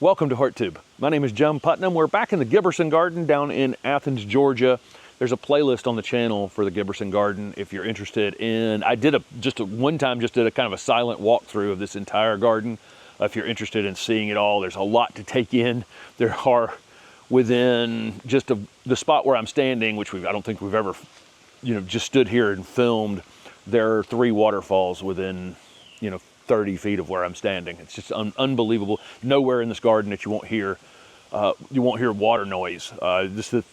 Welcome to HeartTube. My name is Jim Putnam. We're back in the Giberson Garden down in Athens, Georgia. There's a playlist on the channel for the Giberson Garden if you're interested in. I did one time did a kind of a silent walkthrough of this entire garden. If you're interested in seeing it all, there's a lot to take in. There are within just the spot where I'm standing, which I don't think we've ever, just stood here and filmed. There are 3 waterfalls within, 30 feet of where I'm standing. It's just unbelievable. Nowhere in this garden that you won't hear water noise,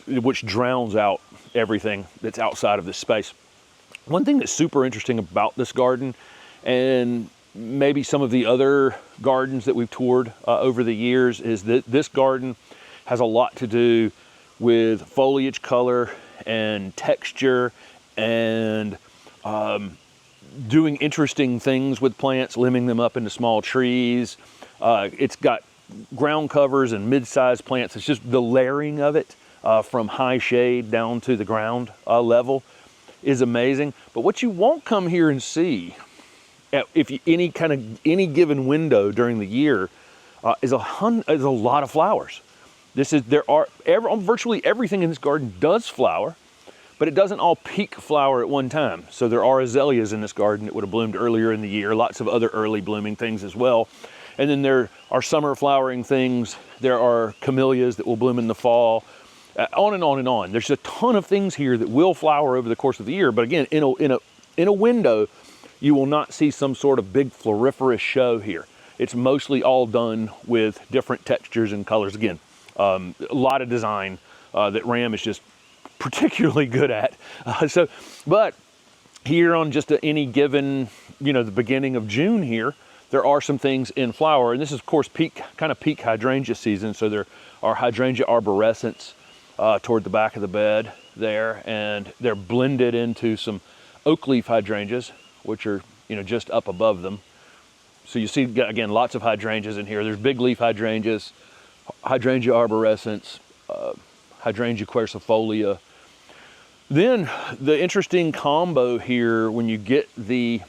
which drowns out everything that's outside of this space. One thing that's super interesting about this garden, and maybe some of the other gardens that we've toured over the years, is that this garden has a lot to do with foliage color and texture and doing interesting things with plants, limbing them up into small trees. It's got ground covers and mid-sized plants. It's just the layering of it from high shade down to the ground level is amazing. But what you won't come here and see, any given window during the year, is a lot of flowers. Virtually everything in this garden does flower, but it doesn't all peak flower at one time. So there are azaleas in this garden that would have bloomed earlier in the year, lots of other early blooming things as well. And then there are summer flowering things. There are camellias that will bloom in the fall, on and on and on. There's a ton of things here that will flower over the course of the year. But again, in a window, you will not see some sort of big floriferous show here. It's mostly all done with different textures and colors. Again, a lot of design that Ram is just particularly good at. But here on just any given, the beginning of June here, there are some things in flower, and this is of course peak hydrangea season. So there are hydrangea arborescents toward the back of the bed there, and they're blended into some oak leaf hydrangeas, which are just up above them. So you see again lots of hydrangeas in here. There's big leaf hydrangeas, hydrangea arborescents, hydrangea quercifolia. Then the interesting combo here when you get this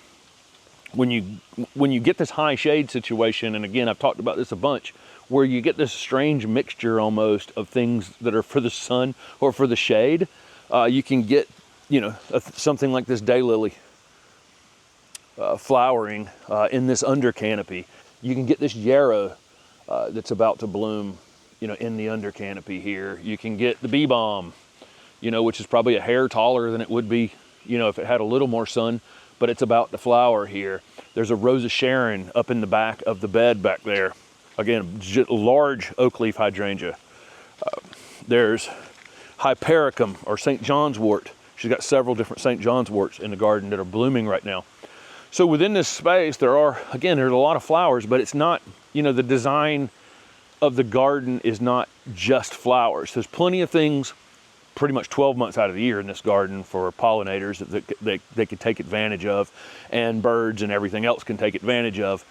high shade situation, and again I've talked about this a bunch, where you get this strange mixture almost of things that are for the sun or for the shade. You can get something like this daylily flowering in this under canopy. You can get this yarrow that's about to bloom in the under canopy here. You can get the bee balm, which is probably a hair taller than it would be, if it had a little more sun, but it's about to flower here. There's a Rose of Sharon up in the back of the bed back there. Again, large oak leaf hydrangea. There's Hypericum or St. John's wort. She's got several different St. John's worts in the garden that are blooming right now. So within this space, there's a lot of flowers, but it's not, the design of the garden is not just flowers. There's plenty of things pretty much 12 months out of the year in this garden for pollinators that they could take advantage of, and birds and everything else can take advantage of.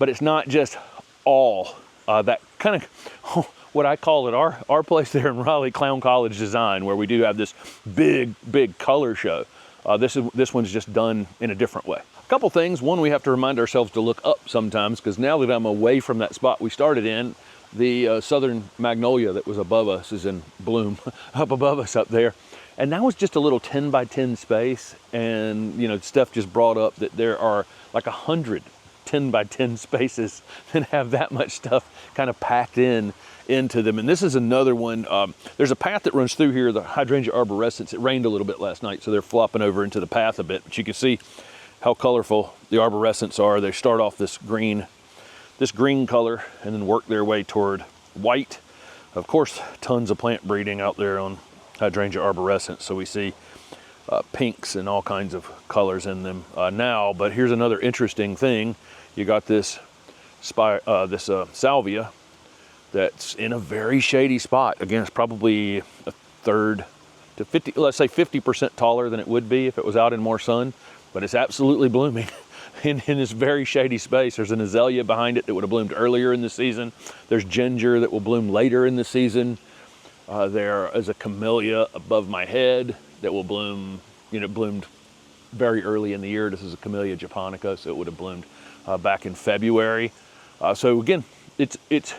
But it's not just all that kind of what I call it our place there in Raleigh, Clown College Design, where we do have this big color show. This one's just done in a different way. A couple things. One, we have to remind ourselves to look up sometimes, because now that I'm away from that spot we started in, the southern magnolia that was above us is in bloom up above us up there. And that was just a little 10 by 10 space. And, Steph just brought up that there are like 100 10 by 10 spaces that have that much stuff kind of packed into them. And this is another one. There's a path that runs through here, the hydrangea arborescents. It rained a little bit last night, so they're flopping over into the path a bit. But you can see how colorful the arborescents are. They start off this green color and then work their way toward white. Of course, tons of plant breeding out there on hydrangea arborescents, so we see pinks and all kinds of colors in them now. But here's another interesting thing. You got this salvia that's in a very shady spot. Again, it's probably a third to 50, let's say 50% taller than it would be if it was out in more sun, but it's absolutely blooming in this very shady space. There's an azalea behind it that would have bloomed earlier in the season. There's ginger that will bloom later in the season. There is a camellia above my head that will bloom, bloomed very early in the year. This is a Camellia japonica, so it would have bloomed back in February. So again, it's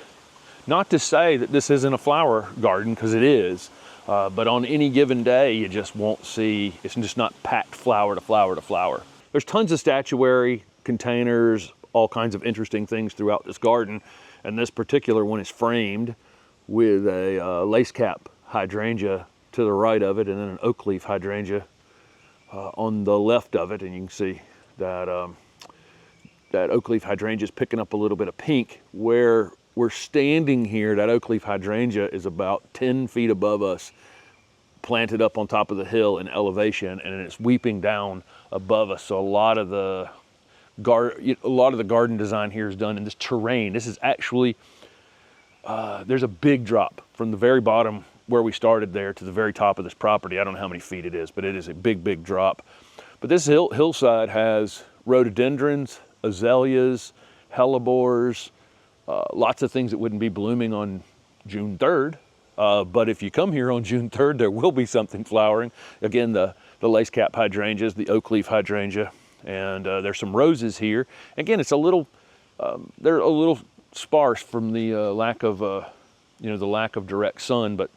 Not to say that this isn't a flower garden, because it is, but on any given day, you just won't see, it's just not packed flower to flower to flower. There's tons of statuary, containers, all kinds of interesting things throughout this garden. And this particular one is framed with a lace cap hydrangea to the right of it, and then an oak leaf hydrangea on the left of it. And you can see that that oak leaf hydrangea is picking up a little bit of pink. Where we're standing here, that oak leaf hydrangea is about 10 feet above us, planted up on top of the hill in elevation, and it's weeping down above us. So a lot of the garden design here is done in this terrain. This is actually, there's a big drop from the very bottom where we started there to the very top of this property. I don't know how many feet it is, but it is a big, big drop. But this hillside has rhododendrons, azaleas, hellebores, lots of things that wouldn't be blooming on June 3rd. But if you come here on June 3rd, there will be something flowering. Again, the lace cap hydrangeas, the oak leaf hydrangea, and there's some roses here. Again, it's a little, they're a little sparse from the lack of, the lack of direct sun, but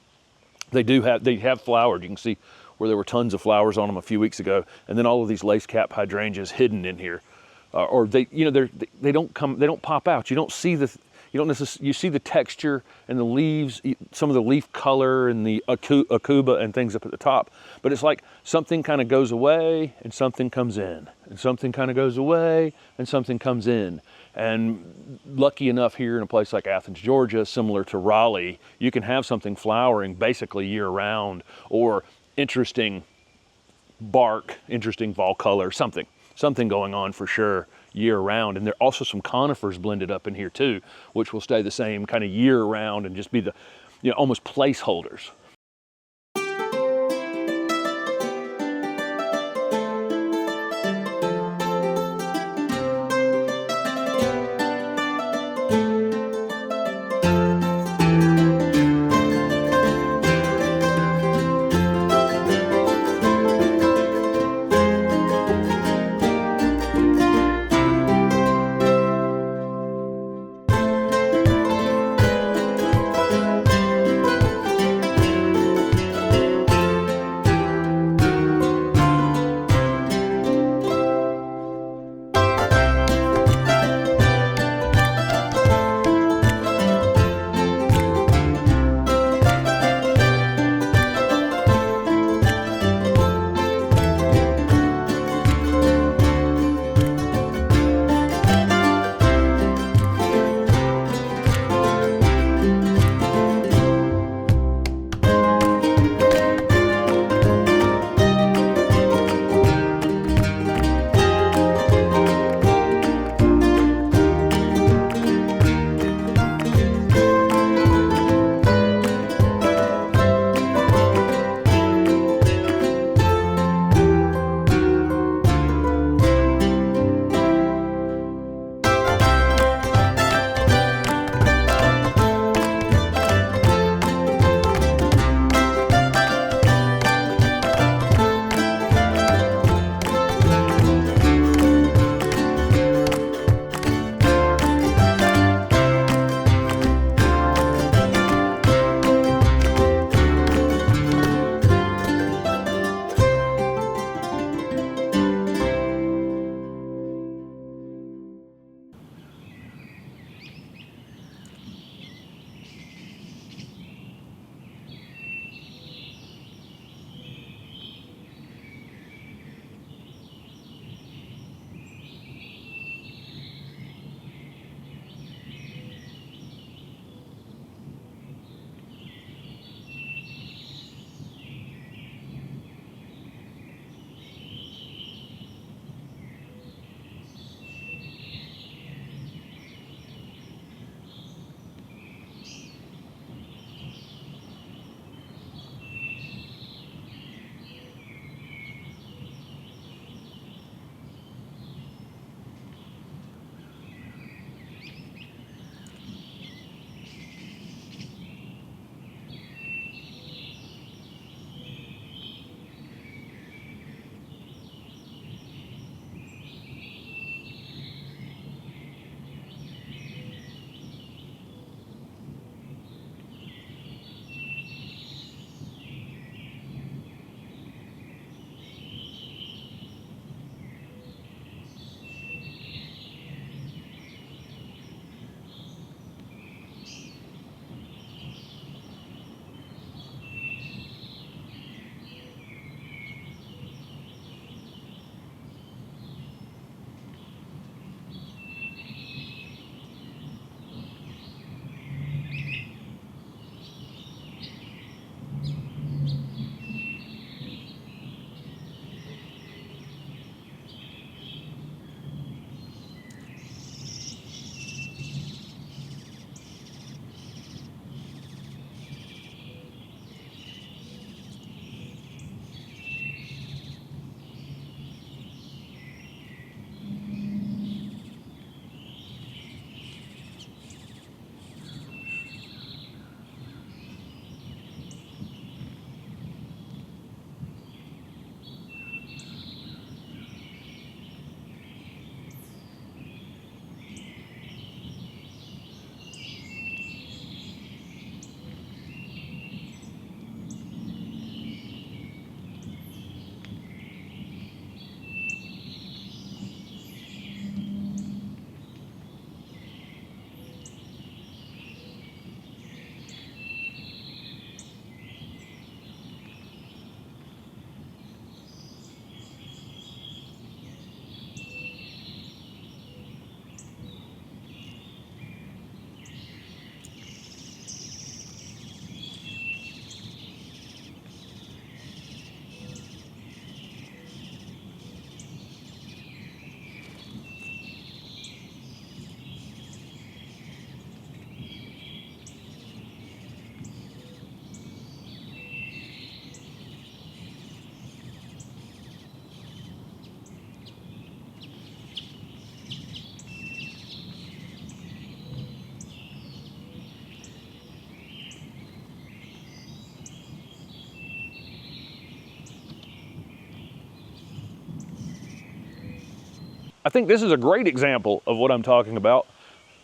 they have flowered. You can see where there were tons of flowers on them a few weeks ago, and then all of these lace cap hydrangeas hidden in here, or they don't pop out. You don't see you see the texture and the leaves, some of the leaf color and the akuba and things up at the top, but it's like something kind of goes away and something comes in, and something kind of goes away and something comes in. And lucky enough here in a place like Athens, Georgia, similar to Raleigh, you can have something flowering basically year round, or interesting bark, interesting fall color, something going on for sure year round. And there are also some conifers blended up in here too, which will stay the same kind of year round and just be the, almost placeholders. I think this is a great example of what I'm talking about.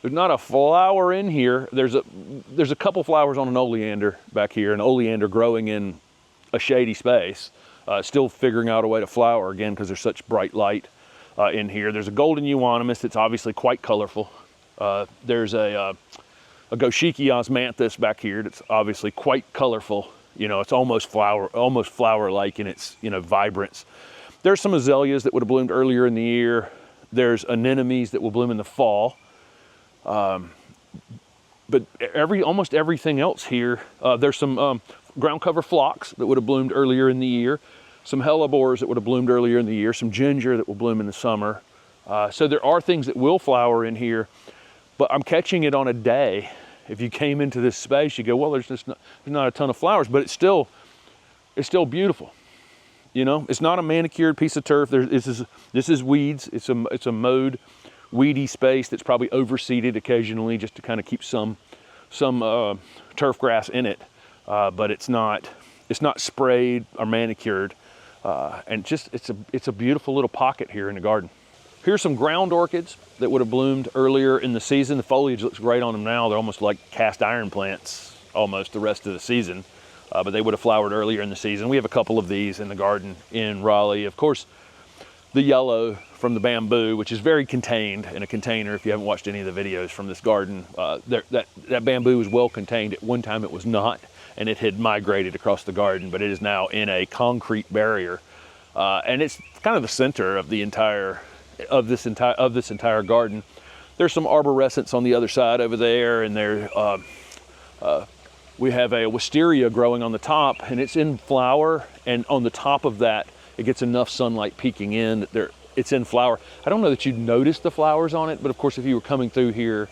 There's not a flower in here. There's a couple flowers on an oleander back here, an oleander growing in a shady space, still figuring out a way to flower again because there's such bright light in here. There's a golden euonymus that's obviously quite colorful. There's a Goshiki osmanthus back here that's obviously quite colorful. You know, it's almost flower-like in its, you know, vibrance. There's some azaleas that would have bloomed earlier in the year. There's anemones that will bloom in the fall. But almost everything else here, there's some ground cover phlox that would have bloomed earlier in the year, some hellebores that would have bloomed earlier in the year, some ginger that will bloom in the summer. So there are things that will flower in here, but I'm catching it on a day. If you came into this space, you go, well, there's not a ton of flowers, but it's still beautiful. You know, it's not a manicured piece of turf. This is weeds. It's a mowed, weedy space that's probably overseeded occasionally just to kind of keep some turf grass in it, but it's not sprayed or manicured, and it's a beautiful little pocket here in the garden. Here's some ground orchids that would have bloomed earlier in the season. The foliage looks great on them now. They're almost like cast iron plants almost the rest of the season, but they would have flowered earlier in the season. We have a couple of these in the garden in Raleigh. Of course, the yellow from the bamboo, which is very contained in a container. If you haven't watched any of the videos from this garden, that bamboo was well contained. At one time it was not, and it had migrated across the garden, but it is now in a concrete barrier. And it's kind of the center of this entire garden. There's some arborescence on the other side over there, and we have a wisteria growing on the top, and it's in flower, and on the top of that it gets enough sunlight peeking in that it's in flower. I don't know that you'd notice the flowers on it, but of course if you were coming through here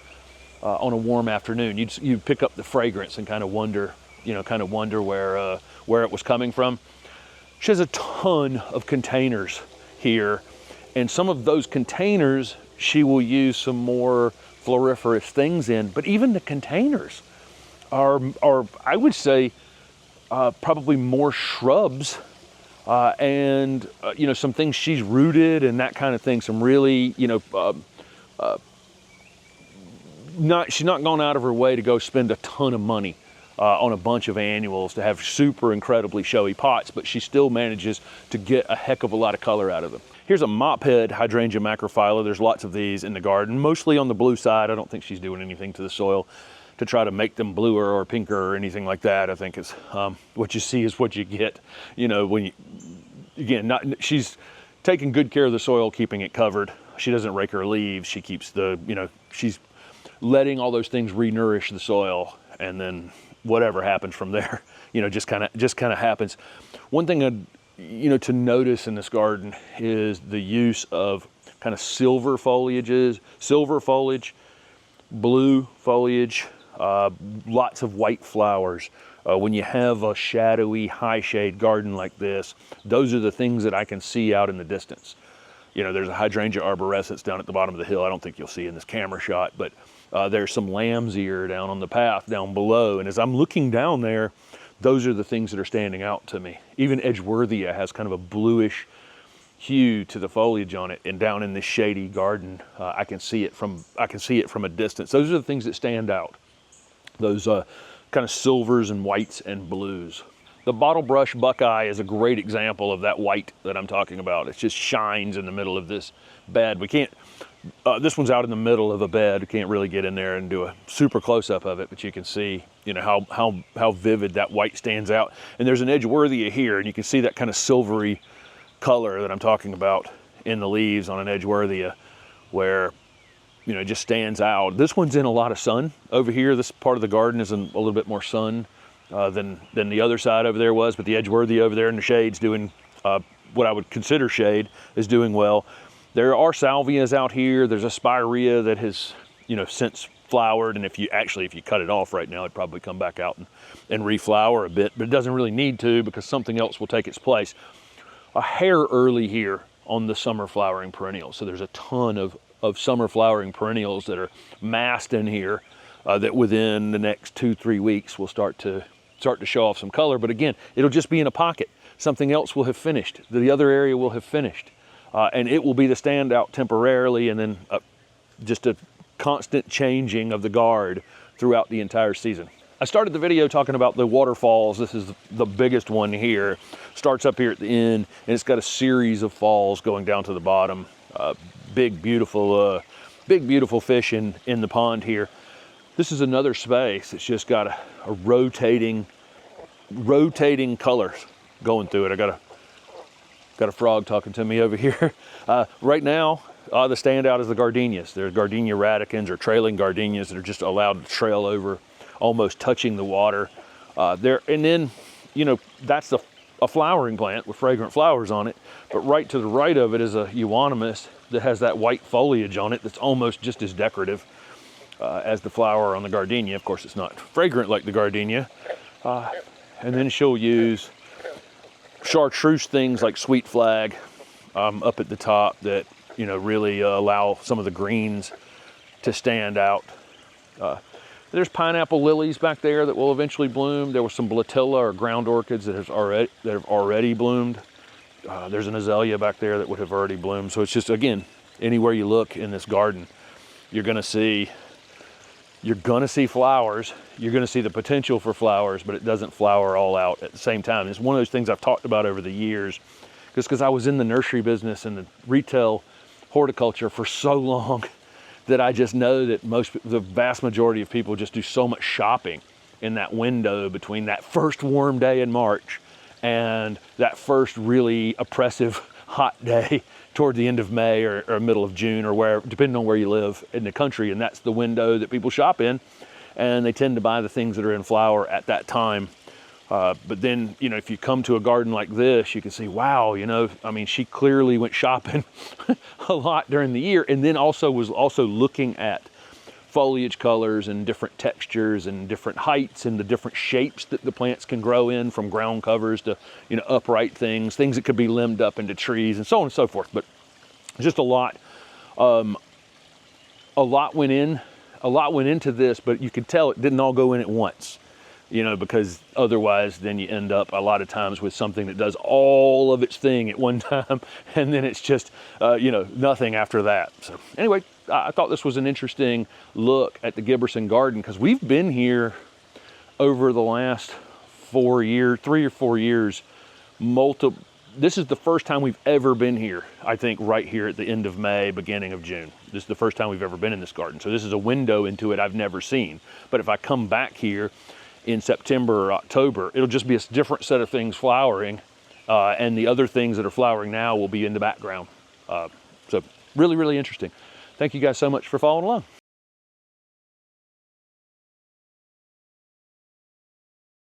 on a warm afternoon, you'd pick up the fragrance and kind of wonder where it was coming from. She has a ton of containers here, and some of those containers she will use some more floriferous things in, but even the containers are I would say probably more shrubs and some things she's rooted and that kind of thing. Some really she's not gone out of her way to go spend a ton of money on a bunch of annuals to have super incredibly showy pots, but she still manages to get a heck of a lot of color out of them. Here's a mophead hydrangea macrophylla. There's lots of these in the garden, mostly on the blue side. I don't think she's doing anything to the soil to try to make them bluer or pinker or anything like that. I think it's what you see is what you get. You know, when she's taking good care of the soil, keeping it covered. She doesn't rake her leaves. She keeps she's letting all those things re-nourish the soil, and then whatever happens from there, just kind of happens. One thing to notice in this garden is the use of kind of silver foliage, blue foliage, lots of white flowers. When you have a shadowy, high shade garden like this, those are the things that I can see out in the distance. There's a hydrangea arborescens down at the bottom of the hill. I don't think you'll see in this camera shot, but there's some lamb's ear down on the path down below. And as I'm looking down there, those are the things that are standing out to me. Even Edgeworthia has kind of a bluish hue to the foliage on it, and down in this shady garden, I can see it from a distance. Those are the things that stand out. Those kind of silvers and whites and blues. The Bottlebrush Buckeye is a great example of that white that I'm talking about. It just shines in the middle of this bed. We can't. This one's out in the middle of a bed. We can't really get in there and do a super close-up of it, but you can see, how vivid that white stands out. And there's an Edgeworthia here, and you can see that kind of silvery color that I'm talking about in the leaves on an Edgeworthia, where, it just stands out. This one's in a lot of sun over here. This part of the garden is in a little bit more sun than the other side over there was, but the Edgeworthia over there in the shade's doing what I would consider shade, is doing well. There are salvias out here. There's a spirea that has, since flowered, and if you cut it off right now, it'd probably come back out and reflower a bit, but it doesn't really need to because something else will take its place. A hair early here on the summer flowering perennials. So there's a ton of summer flowering perennials that are massed in here that within the next 2-3 weeks will start to show off some color. But again, it'll just be in a pocket. Something else will have finished. The other area will have finished. and it will be the standout temporarily, and then just a constant changing of the guard throughout the entire season. I started the video talking about the Waterfalls. This is the biggest one here. Starts up here at the end, and it's got a series of falls going down to the bottom. Big, beautiful fish in the pond here. This is another space. It's just got a rotating colors going through it. I got a frog talking to me over here. Right now, the standout is the gardenias. There's gardenia radicans or trailing gardenias that are just allowed to trail over, almost touching the water. And then, you know, that's a flowering plant with fragrant flowers on it. But right to the right of it is a euonymus that has that white foliage on it that's almost just as decorative as the flower on the gardenia. Of course, it's not fragrant like the gardenia. And then she'll use chartreuse things like sweet flag up at the top that, you know, really allow some of the greens to stand out. There's pineapple lilies back there that will eventually bloom. There was some blatilla or ground orchids that have already bloomed. There's an azalea back there that would have already bloomed. So it's just, again, anywhere you look in this garden, you're gonna see flowers. You're gonna see the potential for flowers, but it doesn't flower all out at the same time. It's one of those things I've talked about over the years, just because I was in the nursery business and the retail horticulture for so long that I just know that the vast majority of people just do so much shopping in that window between that first warm day in March and that first really oppressive hot day toward the end of May or middle of June, or where, depending on where you live in the country. And that's the window that people shop in, and they tend to buy the things that are in flower at that time. But then, you know, if you come to a garden like this, you can see, wow, you know, I mean, she clearly went shopping a lot during the year, and then was also looking at foliage colors and different textures and different heights and the different shapes that the plants can grow in, from ground covers to, you know, upright things that could be limbed up into trees, and so on and so forth. But just a lot went into this, but you could tell it didn't all go in at once. You know, because otherwise then you end up a lot of times with something that does all of its thing at one time, and then it's just, you know, nothing after that. So anyway, I thought this was an interesting look at the Giberson garden, because we've been here over the last 3 or 4 years, this is the first time we've ever been here, I think, right here at the end of May, beginning of June. This is the first time we've ever been in this garden. So this is a window into it I've never seen. But if I come back here in September or October, it'll just be a different set of things flowering, and the other things that are flowering now will be in the background. So really, really interesting. Thank you guys so much for following along.